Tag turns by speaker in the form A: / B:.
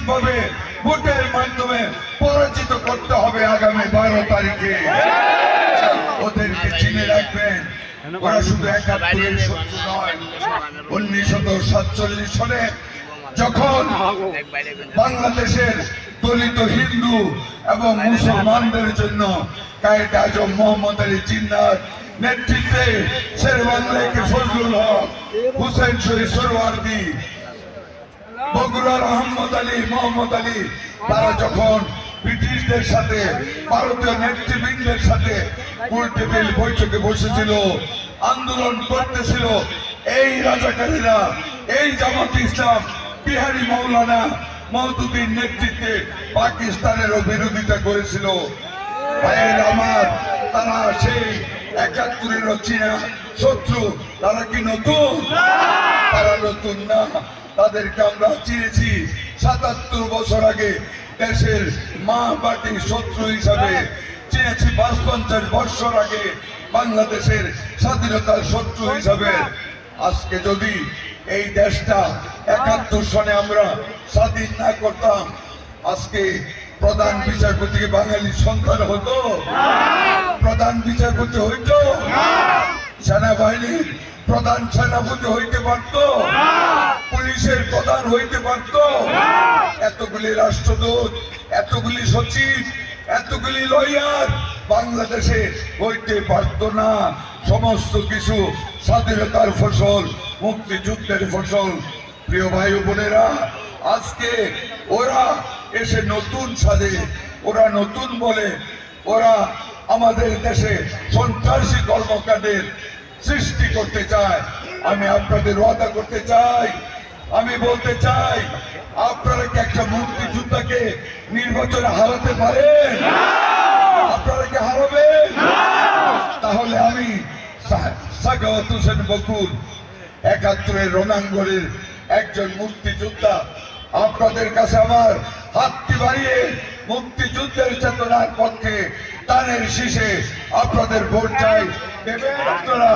A: নিশ্চিতভাবে ভোটের মাধ্যমে পরাজিত করতে হবে আগামী 12 তারিখে। ওদেরকে চিনে রাখবেন, ওরা শুধু 71-এর শত্রু নয়। 1947 সালে যখন বাংলাদেশের দলিত হিন্দু এবং মুসলমানদের জন্য কায়েদ আজম মোহাম্মদ আলী জিন্নাহর নেতৃত্বে শেরেবাংলাকে ফজলুল হক, হুসেন শরীফ সোহরাওয়ার্দী, বগুড়ার আহমদ আলী, মোহাম্মদ আলী, তারা যখন ব্রিটিশদের সাথে ভারতীয় নেতৃবৃন্দের সাথে গোল টেবিল বৈঠকে বসেছিল, আন্দোলন করতেছিল, এই রাজাকারীরা, এই জামাত ইসলাম বিহারি মৌলানা মওদুদীর নেতৃত্বে পাকিস্তানেরও বিরোধিতা করেছিল। ভাইয়ের আমার, তারা সেই 71-এর চীনা শত্রু, তারা কি নতুন? তারা নতুন না, তাদেরকে আমরা চিনেছি ৭৭ বছর আগে দেশের মা মাটির শত্রু হিসাবে, চিনেছি ৫৫ বছর আগে বাংলাদেশের স্বাধীনতার শত্রু হিসাবে। আজকে যদি এই দেশটা ৭১ সনে আমরা স্বাধীন না করতাম, আজকে প্রধান বিচারপতিকে বাঙালি সন্তান হতো? প্রধান বিচারপতি হইতো? সেনাবাহিনীর প্রধান সেনাপতি হইতে পারত? পুলিশের প্রধান হইতে পারত? এতগুলি রাষ্ট্রদূত, এতগুলি সচিব, এতগুলি লয়ার বাংলাদেশে হইতে পারত না। সমস্ত কিছু স্বাধীনতার ফসল, মুক্তিযুদ্ধের ফসল। প্রিয় ভাই বোনেরা, আজকে ওরা এসে নতুন সাজে, ওরা নতুন বলে, ওরা আমাদের দেশে সন্ত্রাসী কর্মকাণ্ডের সৃষ্টি করতে চায়। আমি আপনাদের ওয়াদা করতে চাই, আমি বলতে চাই, আপনারা কি একটা মুক্তিযোদ্ধাকে নির্বাচনে হারাতে পারেন? আপনারা কি হারাবেন? তাহলে আমি সাখাওয়াত হোসেন বকুল, ৭১-এর রণাঙ্গনের একজন মুক্তিযোদ্ধা, আপনাদের কাছে আমার হাতটি বাড়িয়ে মুক্তিযুদ্ধের চেতনার পক্ষে দানের শীষে আপনাদের ভোট চাই। দেবেন আপনারা?